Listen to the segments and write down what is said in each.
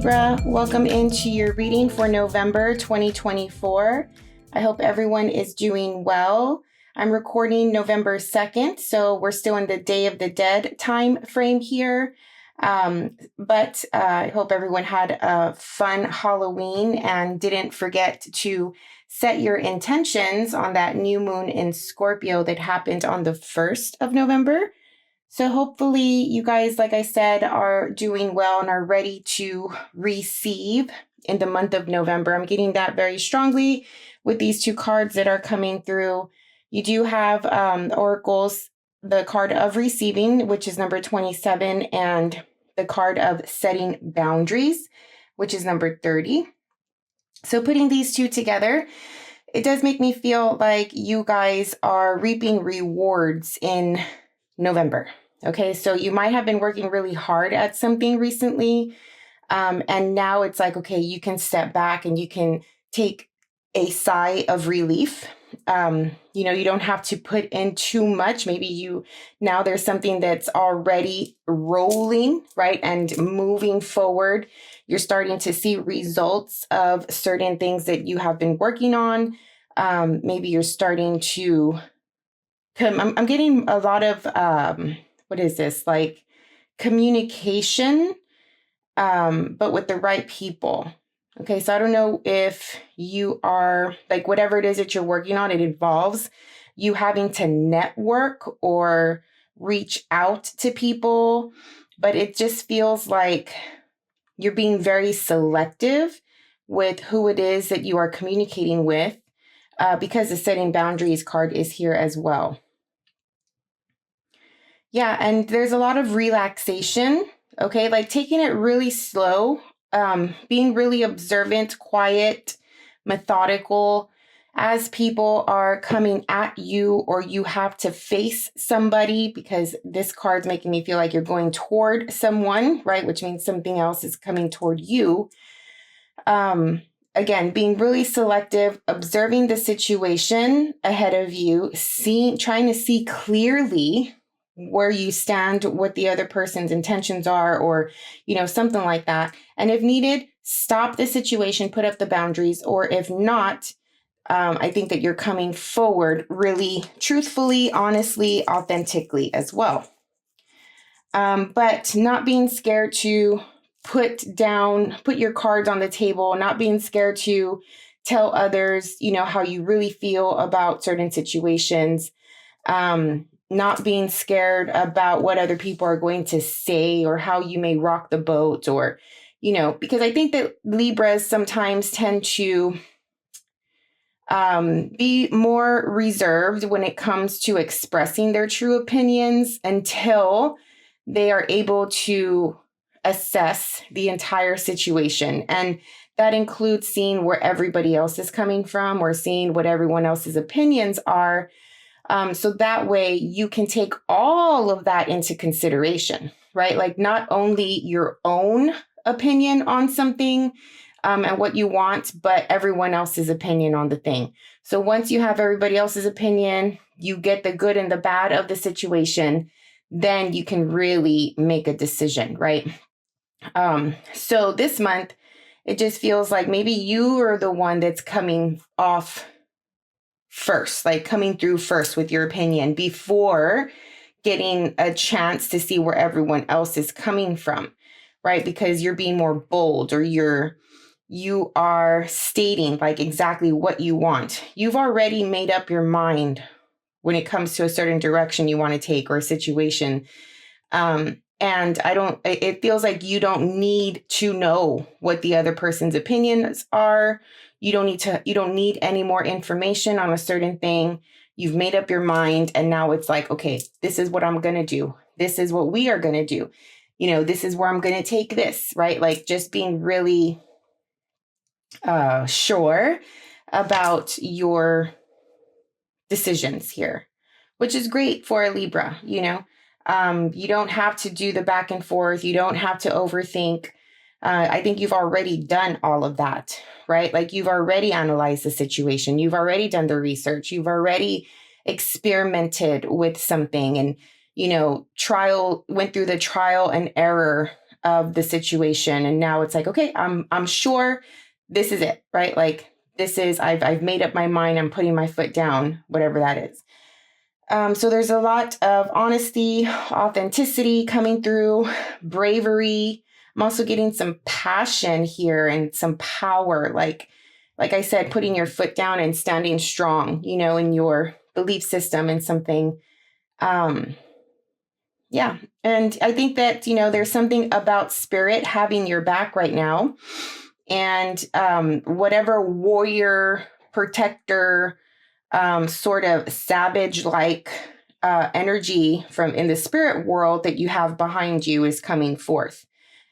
Libra. Welcome into your reading for November 2024. I hope everyone is doing well. I'm recording November 2nd, so we're still in the Day of the Dead time frame here. But I hope everyone had a fun Halloween and didn't forget to set your intentions on that new moon in Scorpio that happened on the 1st of November. So hopefully you guys, like I said, are doing well and are ready to receive in the month of November. I'm getting that very strongly with these two cards that are coming through. You do have oracles, the card of receiving, which is number 27, and the card of setting boundaries, which is number 30. So putting these two together, it does make me feel like you guys are reaping rewards in November. Okay, so you might have been working really hard at something recently, and now it's like, okay, you can step back and you can take a sigh of relief. You don't have to put in too much. Maybe now there's something that's already rolling, right, and moving forward. You're starting to see results of certain things that you have been working on. Maybe you're starting to I'm getting a lot of, what is this? Like communication, but with the right people. Okay. So I don't know if you are like, whatever it is that you're working on, it involves you having to network or reach out to people, but it just feels like you're being very selective with who it is that you are communicating with, because the setting boundaries card is here as well. Yeah, and there's a lot of relaxation, okay? Like taking it really slow, being really observant, quiet, methodical as people are coming at you or you have to face somebody, because this card's making me feel like you're going toward someone, right? Which means something else is coming toward you. Again, being really selective, observing the situation ahead of you, trying to see clearly where you stand, what the other person's intentions are, or, something like that. And if needed, stop the situation, put up the boundaries, or if not, I think that you're coming forward really truthfully, honestly, authentically as well. But not being scared to put your cards on the table, not being scared to tell others, how you really feel about certain situations. Not being scared about what other people are going to say or how you may rock the boat, or, because I think that Libras sometimes tend to be more reserved when it comes to expressing their true opinions until they are able to assess the entire situation. And that includes seeing where everybody else is coming from or seeing what everyone else's opinions are. So that way you can take all of that into consideration, right? Like not only your own opinion on something and what you want, but everyone else's opinion on the thing. So once you have everybody else's opinion, you get the good and the bad of the situation, then you can really make a decision, right? So this month, it just feels like maybe you are the one that's coming off first, like coming through first with your opinion before getting a chance to see where everyone else is coming from, right? Because you're being more bold, or you are stating like exactly what you want. You've already made up your mind when it comes to a certain direction you want to take or a situation. And it feels like you don't need to know what the other person's opinions are. You don't need any more information on a certain thing. You've made up your mind. And now it's like, okay, this is what I'm going to do. This is what we are going to do. This is where I'm going to take this, right? Like just being really sure about your decisions here, which is great for a Libra. You don't have to do the back and forth. You don't have to overthink. I think you've already done all of that, right? Like you've already analyzed the situation. You've already done the research. You've already experimented with something and, went through the trial and error of the situation. And now it's like, okay, I'm sure this is it, right? Like this is, I've made up my mind. I'm putting my foot down, whatever that is. So there's a lot of honesty, authenticity coming through, bravery. I'm also getting some passion here and some power. Like I said, putting your foot down and standing strong, you know, in your belief system and something. Yeah. And I think that, you know, there's something about spirit having your back right now. And whatever warrior, protector, sort of savage-like energy from in the spirit world that you have behind you is coming forth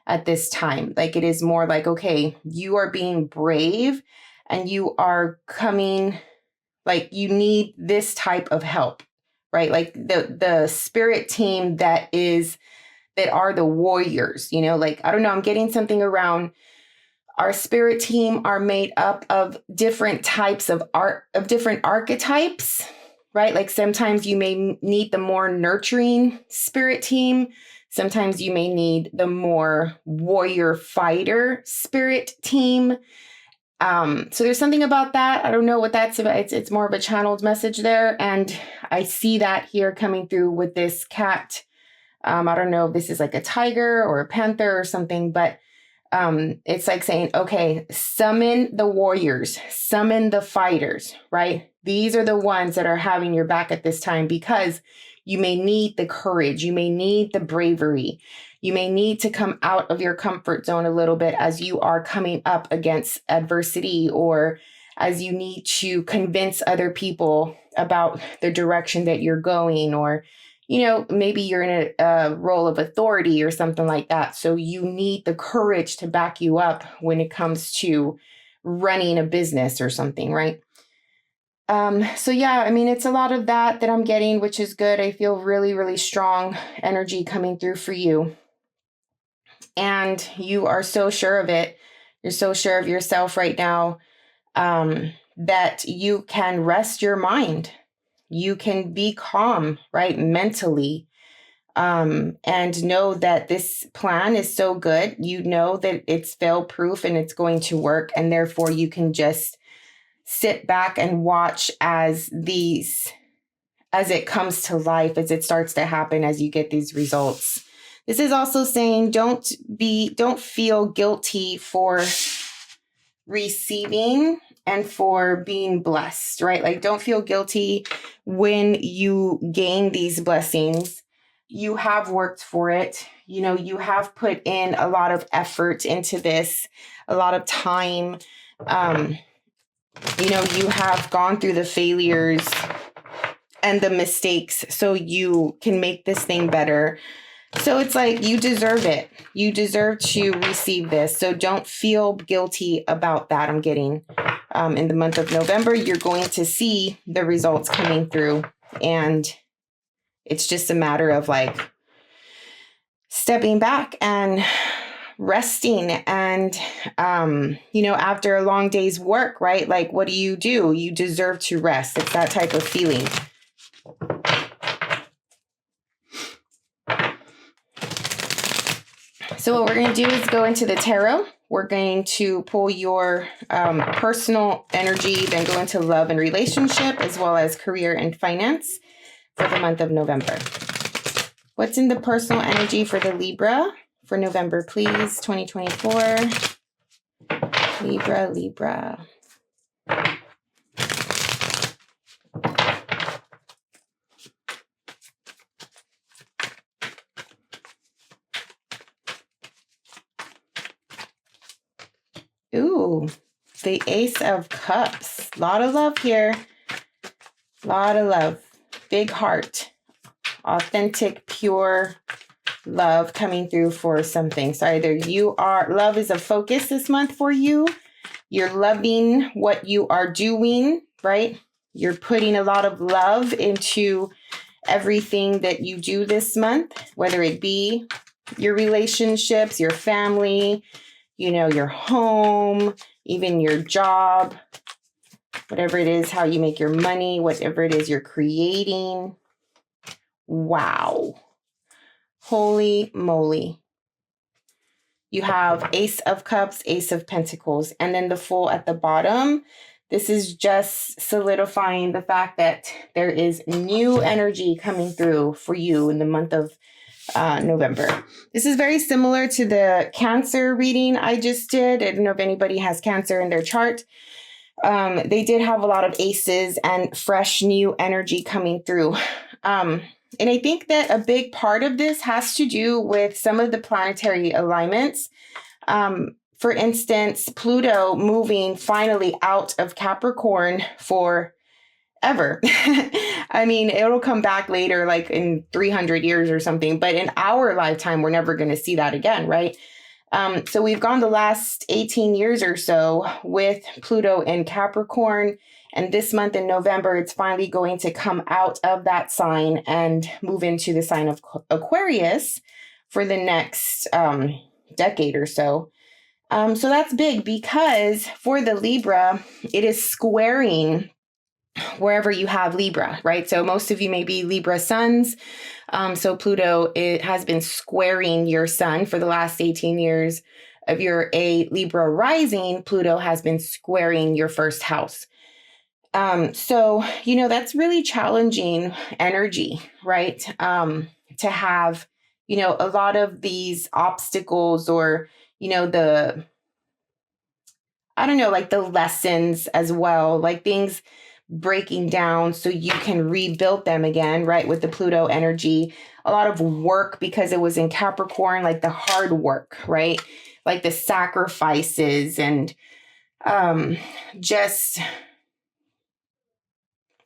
at this time. Like it is more like, okay, you are being brave and you are coming, like you need this type of help, right? Like the spirit team that are the warriors, you know, like, I don't know, I'm getting something around our spirit team are made up of different types of different archetypes, right? Like sometimes you may need the more nurturing spirit team. Sometimes you may need the more warrior fighter spirit team. So there's something about that. I don't know what that's about. It's more of a channeled message there. And I see that here coming through with this cat. I don't know if this is like a tiger or a panther or something, but it's like saying, okay, summon the warriors, summon the fighters, right? These are the ones that are having your back at this time because you may need the courage. You may need the bravery. You may need to come out of your comfort zone a little bit as you are coming up against adversity or as you need to convince other people about the direction that you're going, or you know, maybe you're in a role of authority or something like that. So you need the courage to back you up when it comes to running a business or something, right? So yeah, I mean, it's a lot of that I'm getting, which is good. I feel really, really strong energy coming through for you. And you are so sure of it. You're so sure of yourself right now that you can rest your mind. You can be calm, right, mentally, and know that this plan is so good. You know that it's fail-proof and it's going to work. And therefore, you can just sit back and watch as it comes to life, as it starts to happen, as you get these results. This is also saying don't feel guilty for receiving and for being blessed, right? Like don't feel guilty when you gain these blessings. You have worked for it. You know, you have put in a lot of effort into this, a lot of time. You know, you have gone through the failures and the mistakes so you can make this thing better. So it's like you deserve it. You deserve to receive this. So don't feel guilty about that. I'm getting in the month of November, you're going to see the results coming through. And it's just a matter of like stepping back and resting. And, you know, after a long day's work, right? Like, what do? You deserve to rest. It's that type of feeling. So what we're going to do is go into the tarot. We're going to pull your personal energy, then go into love and relationship, as well as career and finance for the month of November. What's in the personal energy for the Libra for November, please? 2024. Libra. Ooh, the Ace of Cups. A lot of love here. A lot of love. Big heart. Authentic, pure love coming through for something. So either love is a focus this month for you. You're loving what you are doing, right? You're putting a lot of love into everything that you do this month, whether it be your relationships, your family, you know, your home, even your job, whatever it is, how you make your money, whatever it is you're creating. Wow. Holy moly. You have Ace of Cups, Ace of Pentacles, and then the Fool at the bottom. This is just solidifying the fact that there is new energy coming through for you in the month of November. This is very similar to the Cancer reading I just did. I don't know if anybody has Cancer in their chart. They did have a lot of aces and fresh new energy coming through. And I think that a big part of this has to do with some of the planetary alignments. For instance, Pluto moving finally out of Capricorn forever. I mean, it'll come back later, like in 300 years or something, but in our lifetime, we're never going to see that again, right? So we've gone the last 18 years or so with Pluto in Capricorn. And this month in November, it's finally going to come out of that sign and move into the sign of Aquarius for the next decade or so. So that's big because for the Libra, it is squaring wherever you have Libra, right? So most of you may be Libra suns. So Pluto, it has been squaring your sun for the last 18 years. If you're a Libra rising, Pluto has been squaring your first house. So, that's really challenging energy, right? To have, a lot of these obstacles or, the lessons as well, like things breaking down so you can rebuild them again, right? With the Pluto energy, a lot of work because it was in Capricorn, like the hard work, right? Like the sacrifices and just...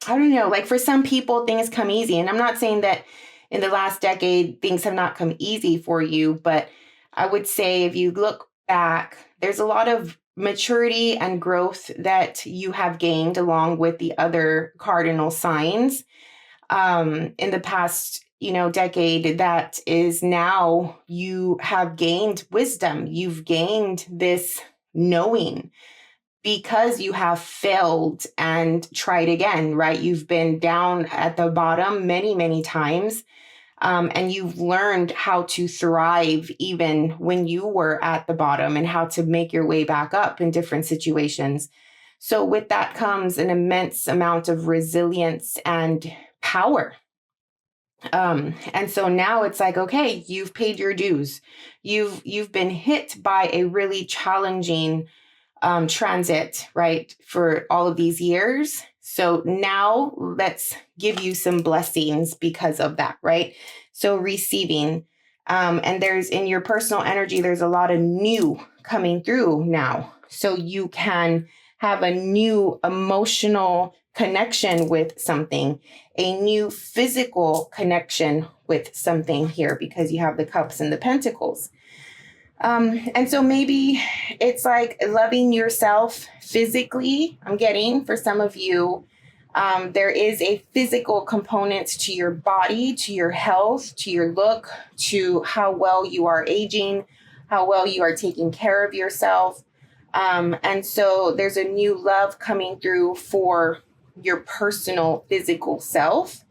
I don't know, like for some people, things come easy. And I'm not saying that in the last decade, things have not come easy for you. But I would say if you look back, there's a lot of maturity and growth that you have gained along with the other cardinal signs in the past, decade. That is now you have gained wisdom. You've gained this knowing, because you have failed and tried again, right? You've been down at the bottom many, many times. And you've learned how to thrive even when you were at the bottom and how to make your way back up in different situations. So with that comes an immense amount of resilience and power. And so now it's like, okay, you've paid your dues. You've been hit by a really challenging transit, right, for all of these years. So now let's give you some blessings because of that, right? So receiving, and there's in your personal energy, there's a lot of new coming through now. So you can have a new emotional connection with something, a new physical connection with something here because you have the cups and the pentacles. And so maybe it's like loving yourself physically. I'm getting for some of you, there is a physical component to your body, to your health, to your look, to how well you are aging, how well you are taking care of yourself. And so there's a new love coming through for your personal physical self.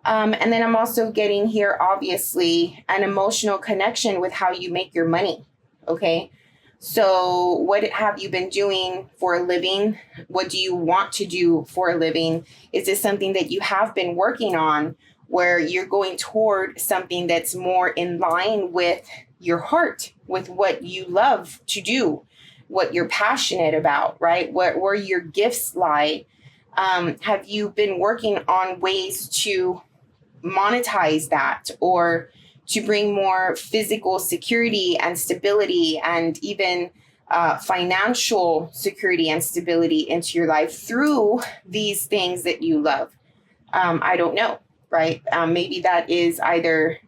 And then I'm also getting here, obviously, an emotional connection with how you make your money. Okay. So what have you been doing for a living? What do you want to do for a living? Is this something that you have been working on where you're going toward something that's more in line with your heart, with what you love to do, what you're passionate about, right? Where your gifts lie? Have you been working on ways to monetize that or to bring more physical security and stability and even financial security and stability into your life through these things that you love? I don't know, right? Maybe that is either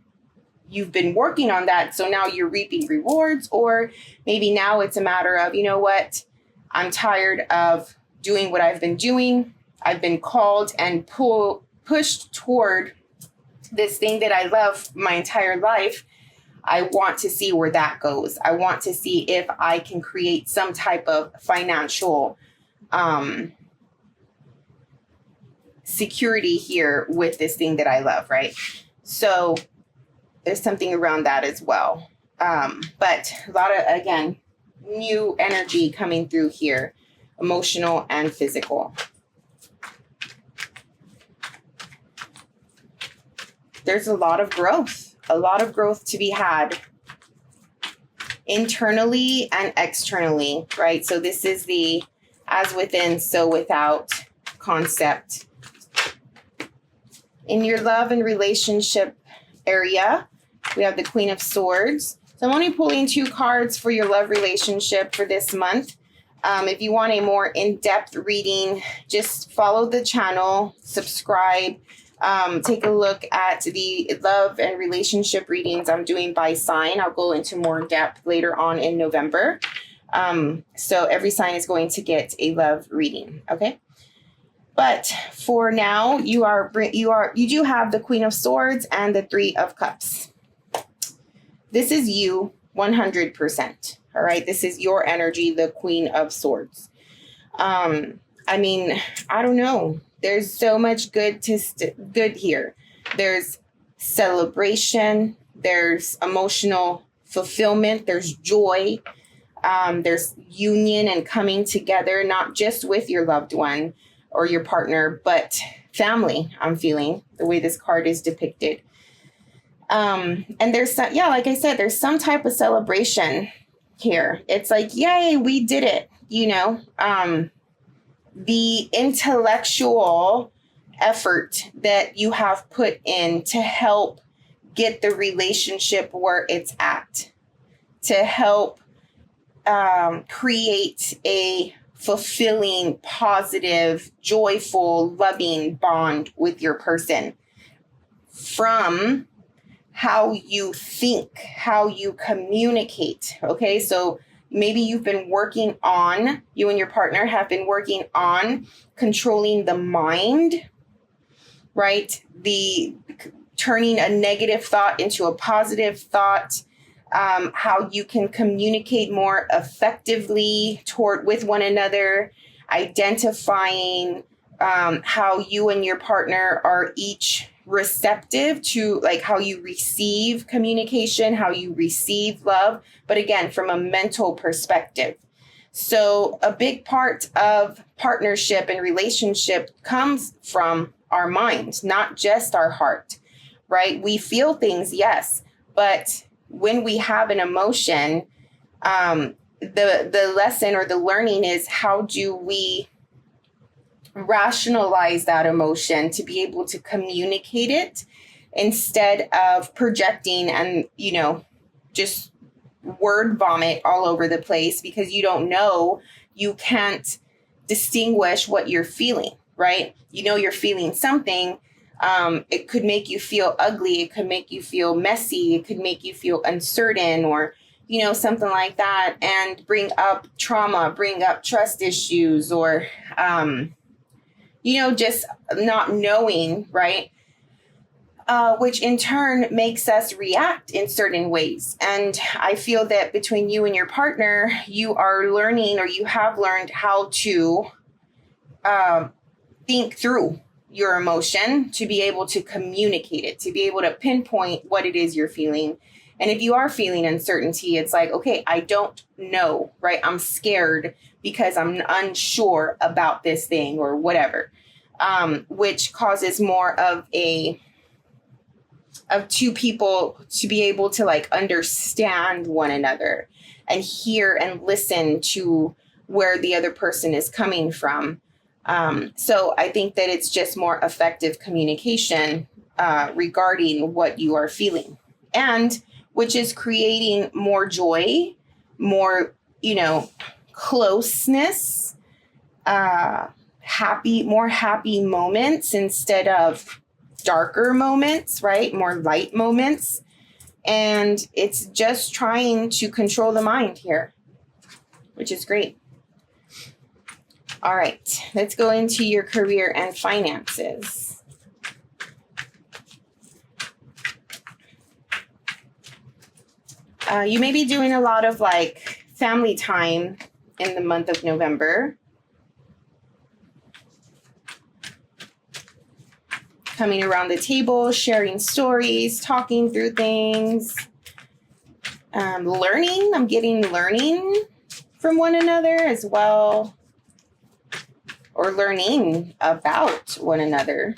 you've been working on that, so now you're reaping rewards, or maybe now it's a matter of, you know what, I'm tired of doing what I've been doing. I've been called and pushed toward this thing that I love my entire life. I want to see where that goes. I want to see if I can create some type of financial security here with this thing that I love, right? So there's something around that as well. But a lot of, again, new energy coming through here, emotional and physical. There's a lot of growth to be had internally and externally, right? So this is the as within, so without concept. In your love and relationship area, we have the Queen of Swords. So I'm only pulling 2 cards for your love relationship for this month. If you want a more in-depth reading, just follow the channel, subscribe, take a look at the love and relationship readings I'm doing by sign. I'll go into more depth later on in November. So every sign is going to get a love reading, okay? But for now, you do have the Queen of Swords and the 3 of Cups. This is you 100%. All right. This is your energy, the Queen of Swords. I mean, I don't know. There's so much good here. There's celebration. There's emotional fulfillment. There's joy. There's union and coming together, not just with your loved one or your partner, but family. I'm feeling the way this card is depicted. And there's some, like I said, there's some type of celebration here. It's like, yay, we did it. The intellectual effort that you have put in to help get the relationship where it's at, to help create a fulfilling, positive, joyful, loving bond with your person. From how you think, how you communicate. Okay, so maybe you and your partner have been working on controlling the mind, right? The turning a negative thought into a positive thought, how you can communicate more effectively with one another, identifying how you and your partner are each receptive to, like, how you receive communication, how you receive love, but again, from a mental perspective. So a big part of partnership and relationship comes from our mind, not just our heart, right? We feel things, yes, but when we have an emotion, the lesson or the learning is, how do we rationalize that emotion to be able to communicate it instead of projecting and, just word vomit all over the place, because you can't distinguish what you're feeling, right? You're feeling something. It could make you feel ugly. It could make you feel messy. It could make you feel uncertain, or, something like that, and bring up trauma, bring up trust issues, or, just not knowing, right? Which in turn makes us react in certain ways. And I feel that between you and your partner, you are learning, or you have learned how to think through your emotion, to be able to communicate it, to be able to pinpoint what it is you're feeling. And if you are feeling uncertainty, it's like, okay, I don't know, right? I'm scared because I'm unsure about this thing or whatever, which causes more of two people to be able to, like, understand one another and hear and listen to where the other person is coming from. So I think that it's just more effective communication regarding what you are feeling, and which is creating more joy, more, closeness, more happy moments instead of darker moments, right? More light moments. And it's just trying to control the mind here, which is great. All right, let's go into your career and finances. You may be doing a lot of, like, family time in the month of November. Coming around the table, sharing stories, talking through things. Learning. I'm getting learning from one another as well, or learning about one another.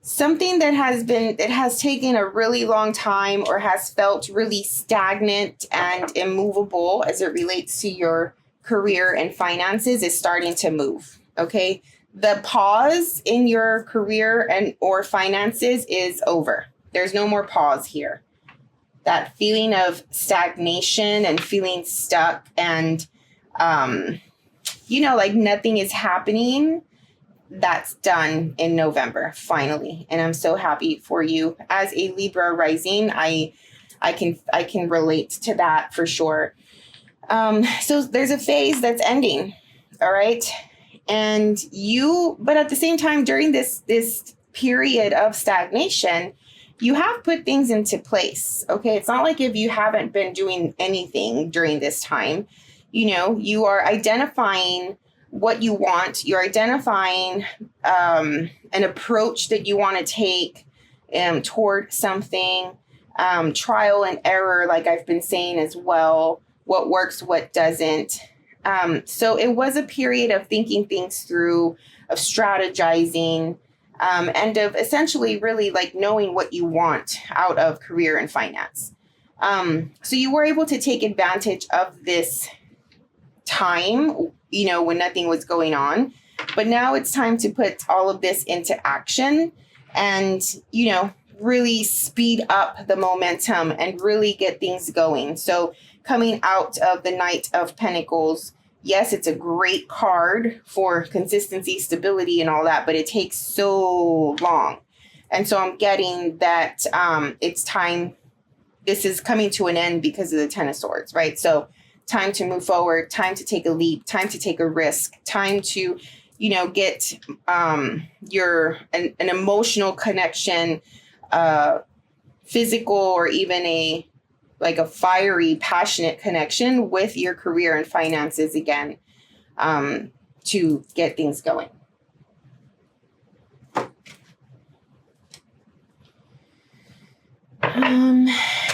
Something that has taken a really long time or has felt really stagnant and immovable as it relates to your career and finances is starting to move. Okay. The pause in your career and or finances is over. There's no more pause here. That feeling of stagnation and feeling stuck and, like nothing is happening, that's done in November, finally. And I'm so happy for you. As a Libra rising, I can relate to that for sure. So there's a phase that's ending. All right. But at the same time, during this period of stagnation, you have put things into place. Okay. It's not like if you haven't been doing anything during this time, you are identifying what you want. You're identifying an approach that you want to take toward something, trial and error, like I've been saying as well, what works, what doesn't. So it was a period of thinking things through, of strategizing, and of essentially really like knowing what you want out of career and finance. So you were able to take advantage of this time, when nothing was going on. But now it's time to put all of this into action and, really speed up the momentum and really get things going. So coming out of the Knight of Pentacles, yes, it's a great card for consistency, stability, and all that, but it takes so long. And so I'm getting that it's time. This is coming to an end because of the Ten of Swords, right? So time to move forward, time to take a leap, time to take a risk, time to, get an emotional connection, physical, or even a fiery, passionate connection with your career and finances again, to get things going.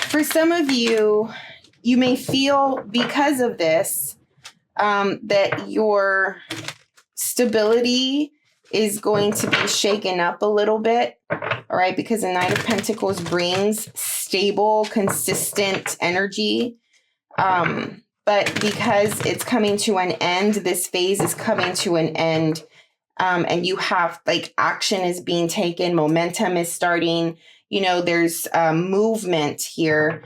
For some of you, you may feel because of this, that your stability is going to be shaken up a little bit. All right. Because the Knight of Pentacles brings stable, consistent energy. But because it's coming to an end, this phase is coming to an end. And you have action is being taken. Momentum is starting. There's movement here.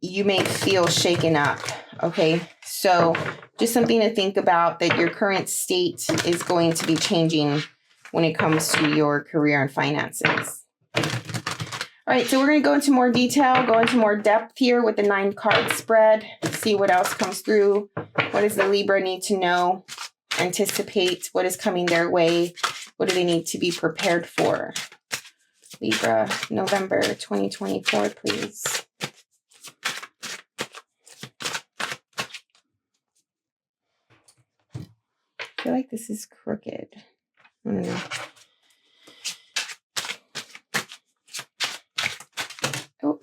You may feel shaken up. Okay. So just something to think about, that your current state is going to be changing when it comes to your career and finances. All right. So we're going to go into more detail, go into more depth here with the 9-card spread, see what else comes through. What does the Libra need to know? Anticipate what is coming their way. What do they need to be prepared for? Libra, November 2024, please. I feel like this is crooked. I don't know. Oh.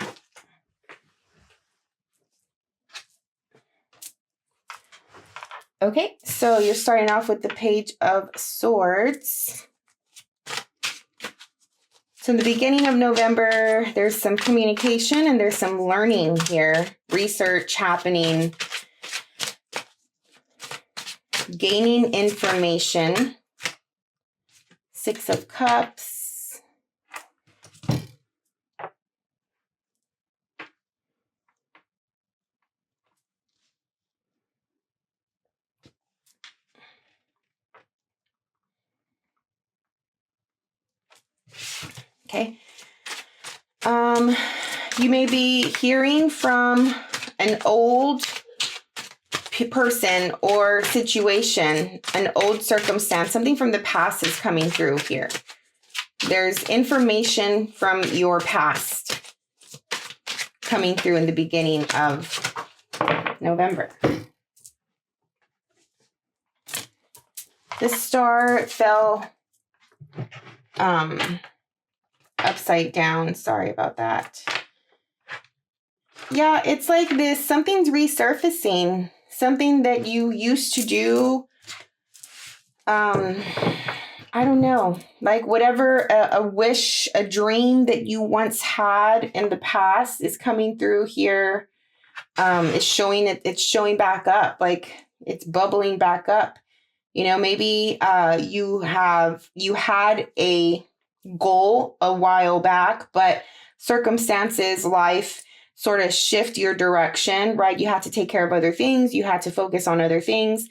Okay, so you're starting off with the Page of Swords. So in the beginning of November, there's some communication and there's some learning here, research happening, gaining information. 6 of Cups. Okay. You may be hearing from an old person or situation, an old circumstance, something from the past is coming through here. There's information from your past coming through in the beginning of November. The star fell upside down. Sorry about that. Yeah, it's like this. Something's resurfacing. Something that you used to do. I don't know. Like whatever a wish, a dream that you once had in the past is coming through here. It's showing it's showing back up. Like it's bubbling back up. You know, maybe you had a goal a while back, but circumstances, life sort of shift your direction, right? You had to take care of other things. You had to focus on other things.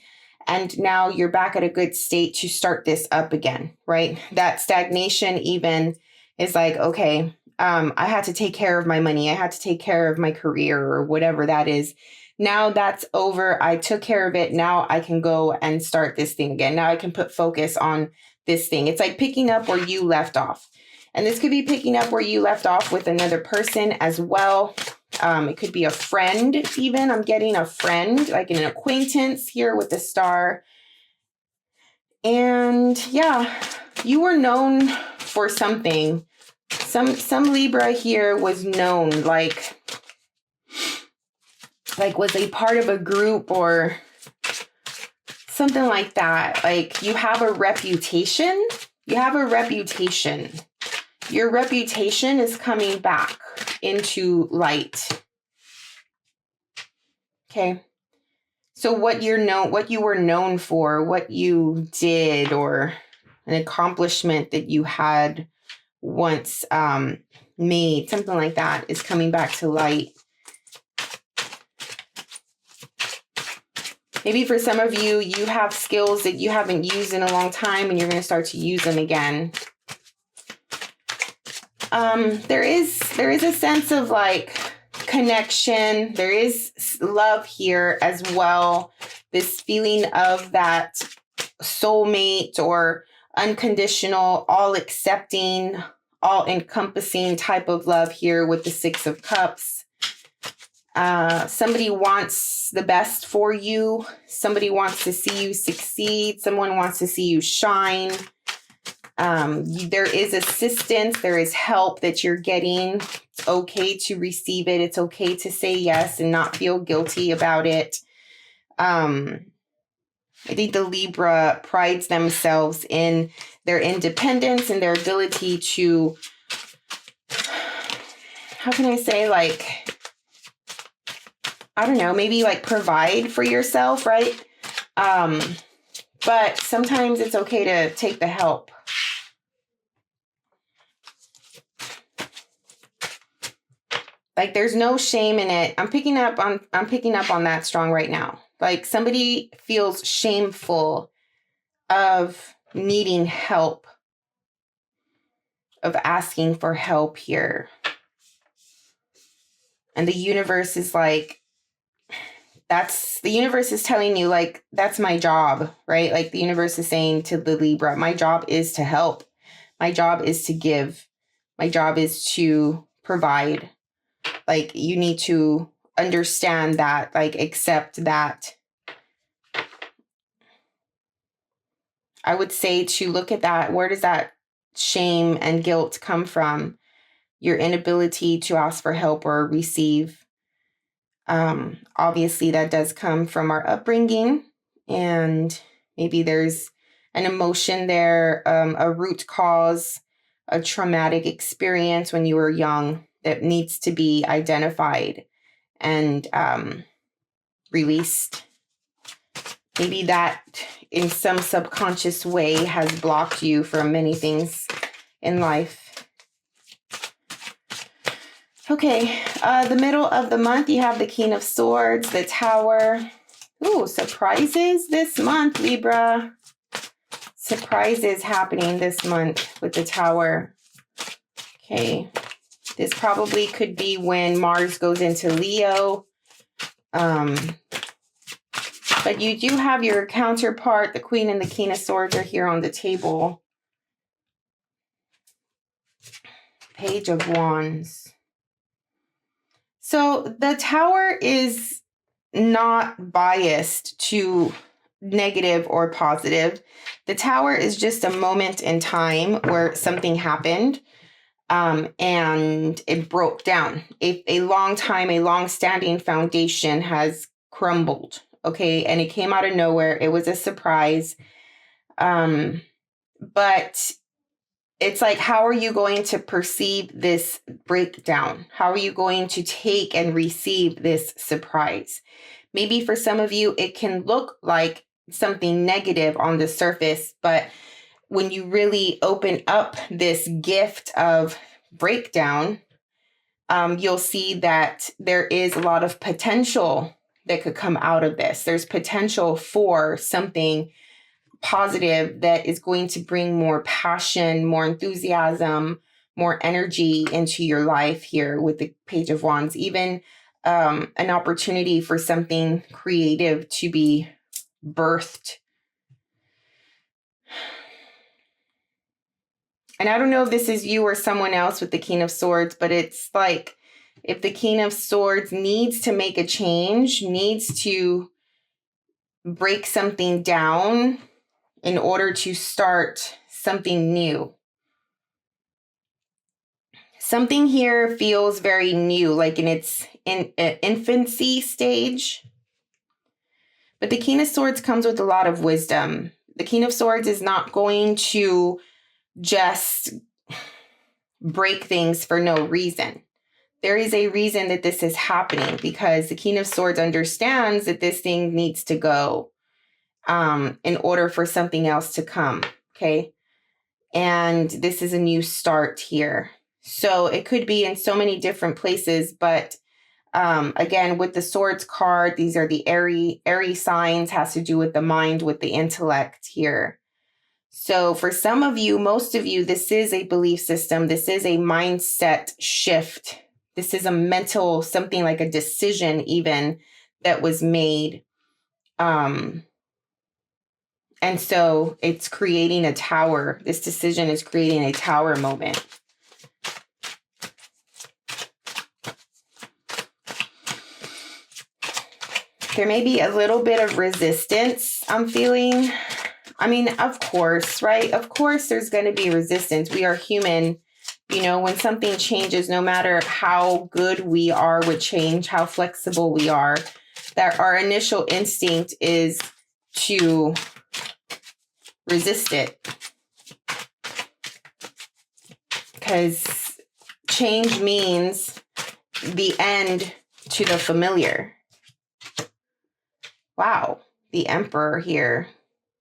And now you're back at a good state to start this up again, right? That stagnation even is like, okay, I had to take care of my money. I had to take care of my career or whatever that is. Now that's over. I took care of it. Now I can go and start this thing again. Now I can put focus on this thing. It's like picking up where you left off. And this could be picking up where you left off with another person as well. It could be a friend even. I'm getting a friend, like an acquaintance here with the star. And yeah, you were known for something. Some Libra here was known, like was a part of a group or something like that. Like you have a reputation. You have a reputation. Your reputation is coming back into light. Okay. So what you were known for, what you did, or an accomplishment that you had once made, something like that is coming back to light. Maybe for some of you, you have skills that you haven't used in a long time and you're going to start to use them again. There is a sense of like connection. There is love here as well. This feeling of that soulmate or unconditional, all accepting, all encompassing type of love here with the Six of Cups. Somebody wants the best for you. Somebody wants to see you succeed. Someone wants to see you shine. There is assistance. There is help that you're getting. It's okay to receive it. It's okay to say yes and not feel guilty about it. I think the Libra prides themselves in their independence and their ability to, how can I say, like, I don't know, maybe like provide for yourself, right? But sometimes it's okay to take the help. Like there's no shame in it. I'm picking up on that strong right now. Like somebody feels shameful of needing help, of asking for help here. And the universe is like, the universe is telling you, like, that's my job, right? Like the universe is saying to the Libra, my job is to help. My job is to give. My job is to provide. Like you need to understand that, like accept that. I would say to look at that. Where does that shame and guilt come from? Your inability to ask for help or receive. Obviously that does come from our upbringing, and maybe there's an emotion there, a root cause, a traumatic experience when you were young that needs to be identified and released. Maybe that in some subconscious way has blocked you from many things in life. Okay, the middle of the month, you have the King of Swords, the Tower. Ooh, surprises this month, Libra. Surprises happening this month with the Tower. Okay, this probably could be when Mars goes into Leo. But you do have your counterpart, the Queen and the King of Swords are here on the table. Page of Wands. So the Tower is not biased to negative or positive. The Tower is just a moment in time where something happened. and it broke down. A long-standing foundation has crumbled. Okay. And it came out of nowhere. It was a surprise. But it's like, how are you going to perceive this breakdown? How are you going to take and receive this surprise? Maybe for some of you, it can look like something negative on the surface, but when you really open up this gift of breakdown, you'll see that there is a lot of potential that could come out of this. There's potential for something positive that is going to bring more passion, more enthusiasm, more energy into your life here with the Page of Wands, even an opportunity for something creative to be birthed. And I don't know if this is you or someone else with the King of Swords, but it's like if the King of Swords needs to make a change, needs to break something down in order to start something new. Something here feels very new, like in its infancy stage. But the King of Swords comes with a lot of wisdom. The King of Swords is not going to just break things for no reason. There is a reason that this is happening, because the King of Swords understands that this thing needs to go in order for something else to come. Okay. And this is a new start here. So it could be in so many different places, but again, with the Swords card, these are the airy signs, has to do with the mind, with the intellect here. So for some of you, most of you, this is a belief system. This is a mindset shift. This is a mental, something like a decision even that was made. And so it's creating a tower. This decision is creating a tower moment. There may be a little bit of resistance I'm feeling. I mean, of course, right? Of course, there's going to be resistance. We are human. You know, when something changes, no matter how good we are with change, how flexible we are, that our initial instinct is to resist it. Because change means the end to the familiar. Wow, the Emperor here.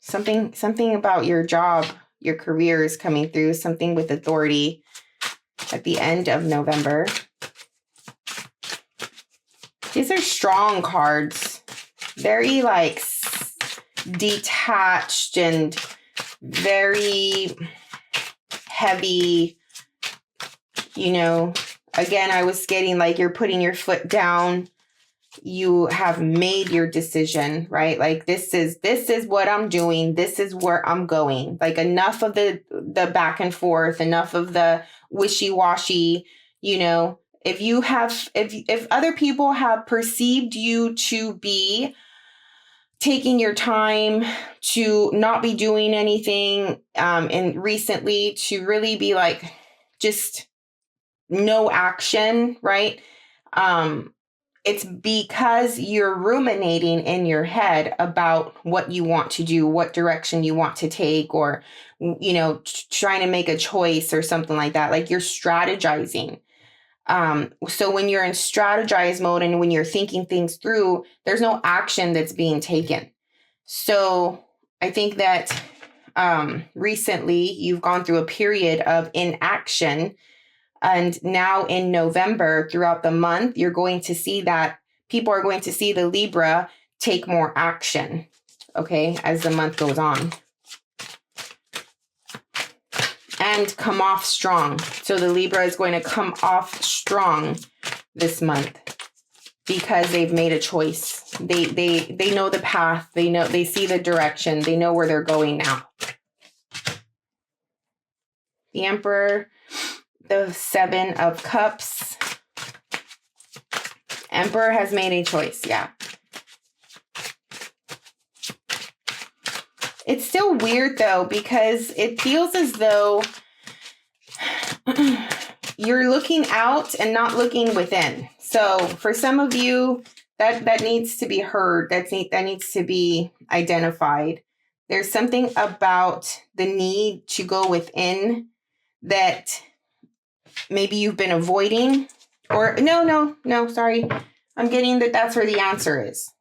Something about your job, your career is coming through, something with authority at the end of November. These are strong cards. Very like detached and very heavy. You know, again, I was getting like you're putting your foot down. You have made your decision, right? Like this is what I'm doing. This is where I'm going. Like enough of the back and forth, enough of the wishy-washy, you know. If other people have perceived you to be taking your time, to not be doing anything, and recently to really be like just no action, right? It's because you're ruminating in your head about what you want to do, what direction you want to take, or, you know, trying to make a choice or something like that. Like you're strategizing. So when you're in strategize mode and when you're thinking things through, there's no action that's being taken. So I think that recently you've gone through a period of inaction. And now in November, throughout the month, you're going to see that people are going to see the Libra take more action, okay, as the month goes on. And come off strong. So the Libra is going to come off strong this month because they've made a choice. They know the path. They see the direction. They know where they're going now. The Emperor, the Seven of Cups. Emperor has made a choice, yeah. It's still weird though, because it feels as though you're looking out and not looking within. So for some of you, that needs to be heard. That needs to be identified. There's something about the need to go within that maybe you've been avoiding, or no, sorry. I'm getting that's where the answer is.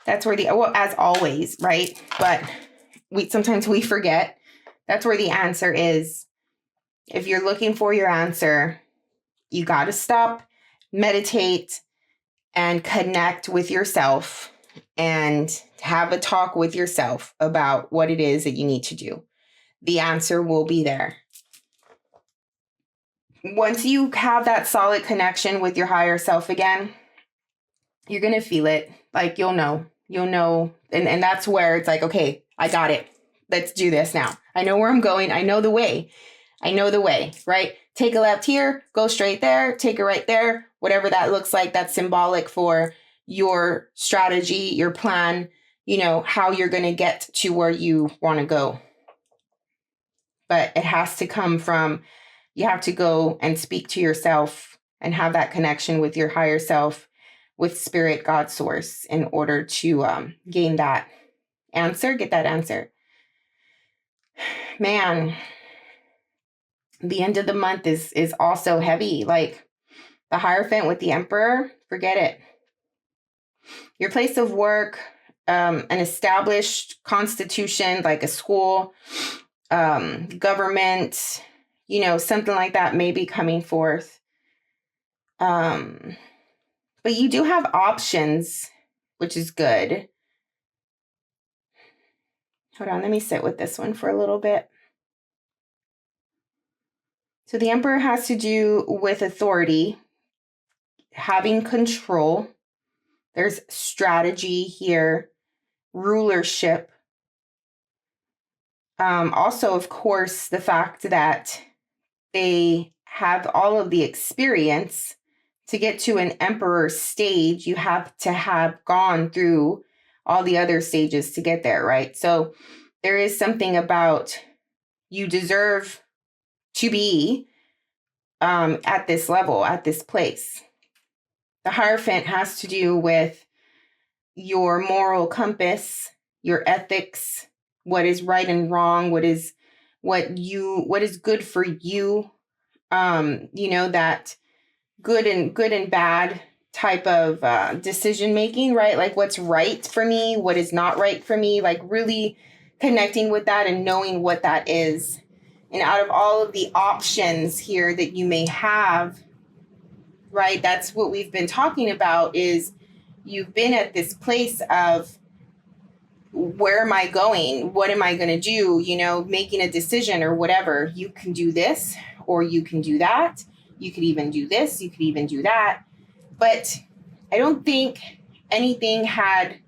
That's where as always, right? But sometimes we forget. That's where the answer is. If you're looking for your answer, you got to stop, meditate, and connect with yourself and have a talk with yourself about what it is that you need to do. The answer will be there. Once you have that solid connection with your higher self again, you're going to feel it. Like you'll know. And that's where it's like, okay, I got it. Let's do this now. I know where I'm going. I know the way, right? Take a left here, go straight there, take a right there, whatever that looks like. That's symbolic for your strategy, your plan, how you're going to get to where you want to go. But it has to come from, you have to go and speak to yourself and have that connection with your higher self, with spirit, God, source, in order to gain that answer, get that answer. Man, the end of the month is also heavy. Like the Hierophant with the Emperor, forget it. Your place of work, an established constitution, like a school, government, something like that may be coming forth. But you do have options, which is good. Hold on, let me sit with this one for a little bit. So the Emperor has to do with authority, having control. There's strategy here, rulership. Also, of course, the fact that they have all of the experience. To get to an emperor stage, you have to have gone through all the other stages to get there, right? So there is something about you deserve to be at this level, at this place. The Hierophant has to do with your moral compass, your ethics, what is right and wrong, what is good for you, that good and bad type of decision making, right? Like what's right for me, what is not right for me, like really connecting with that and knowing what that is. And out of all of the options here that you may have, right, that's what we've been talking about, is you've been at this place of, where am I going? What am I going to do? Making a decision or whatever. You can do this or you can do that. You could even do this. You could even do that. But I don't think anything had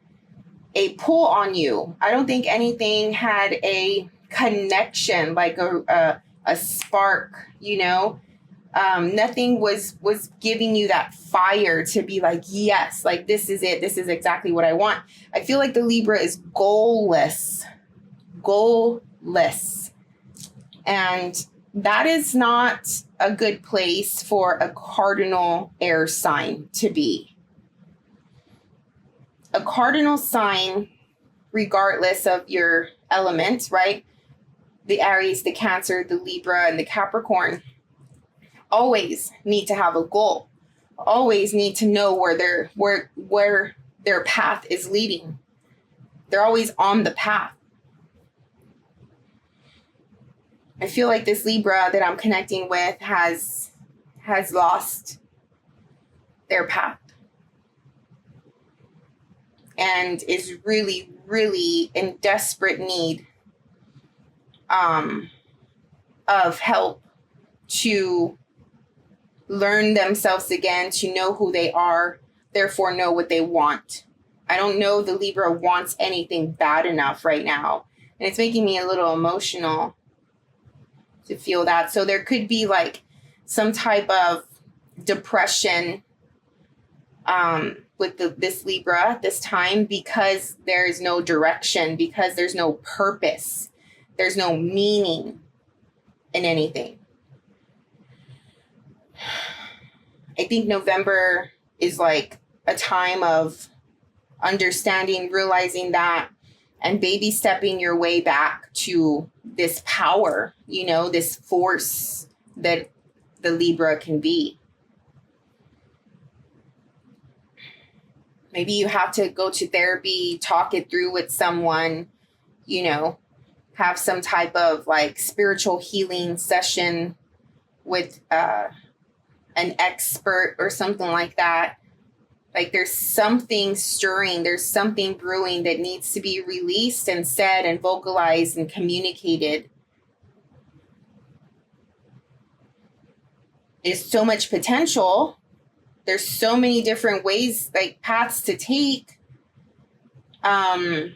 a pull on you. I don't think anything had a connection, like a spark, nothing was giving you that fire to be like, yes, like this is it. This is exactly what I want. I feel like the Libra is goalless. And that is not a good place for a cardinal air sign to be. A cardinal sign, regardless of your element, right? The Aries, the Cancer, the Libra, and the Capricorn always need to have a goal. Always need to know where their path is leading. They're always on the path. I feel like this Libra that I'm connecting with has lost their path and is really, really in desperate need of help to learn themselves again, to know who they are, therefore know what they want. I don't know the Libra wants anything bad enough right now. And it's making me a little emotional to feel that. So there could be like some type of depression with this Libra this time, because there is no direction, because there's no purpose, there's no meaning in anything. I think November is like a time of understanding, realizing that, and baby stepping your way back to this power, this force that the Libra can be. Maybe you have to go to therapy, talk it through with someone, have some type of like spiritual healing session with an expert or something like that. Like there's something stirring, there's something brewing that needs to be released and said and vocalized and communicated. There's so much potential. There's so many different ways, like paths to take. I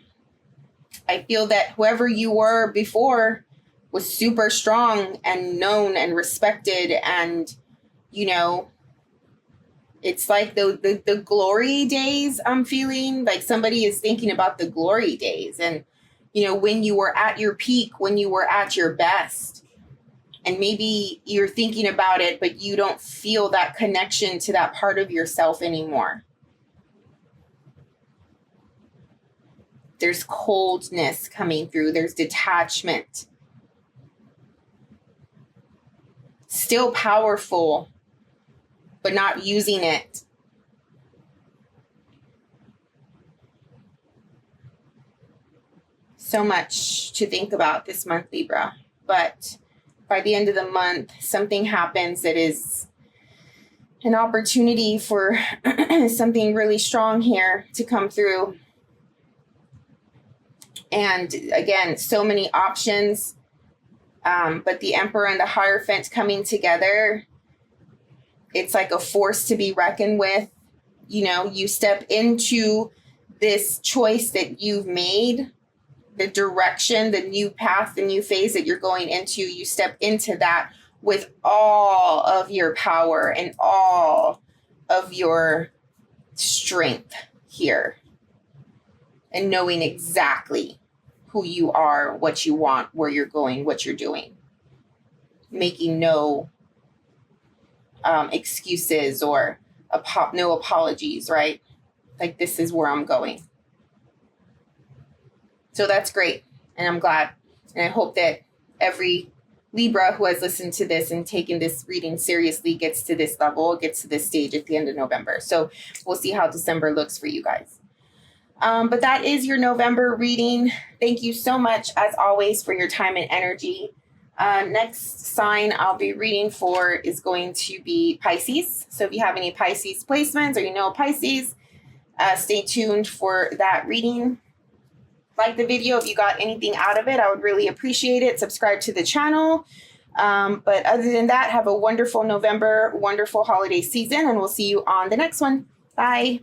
feel that whoever you were before was super strong and known and respected, and it's like the glory days. I'm feeling like somebody is thinking about the glory days, and when you were at your peak, when you were at your best. And maybe you're thinking about it, but you don't feel that connection to that part of yourself anymore. There's coldness coming through. There's detachment. Still powerful, but not using it. So much to think about this month, Libra. But by the end of the month, something happens that is an opportunity for something really strong here to come through. And again, so many options, but the Emperor and the Hierophant coming together, it's like a force to be reckoned with. You step into this choice that you've made, the direction, the new path, the new phase that you're going into. You step into that with all of your power and all of your strength here, and knowing exactly who you are, what you want, where you're going, what you're doing, making no excuses or no apologies, right? Like, this is where I'm going. So that's great. And I'm glad. And I hope that every Libra who has listened to this and taken this reading seriously gets to this level, gets to this stage at the end of November. So we'll see how December looks for you guys. But that is your November reading. Thank you so much, as always, for your time and energy. Next sign I'll be reading for is going to be Pisces. So if you have any Pisces placements or you know Pisces, stay tuned for that reading. Like the video if you got anything out of it. I would really appreciate it. Subscribe to the channel. But other than that, have a wonderful November, wonderful holiday season, and we'll see you on the next one. Bye.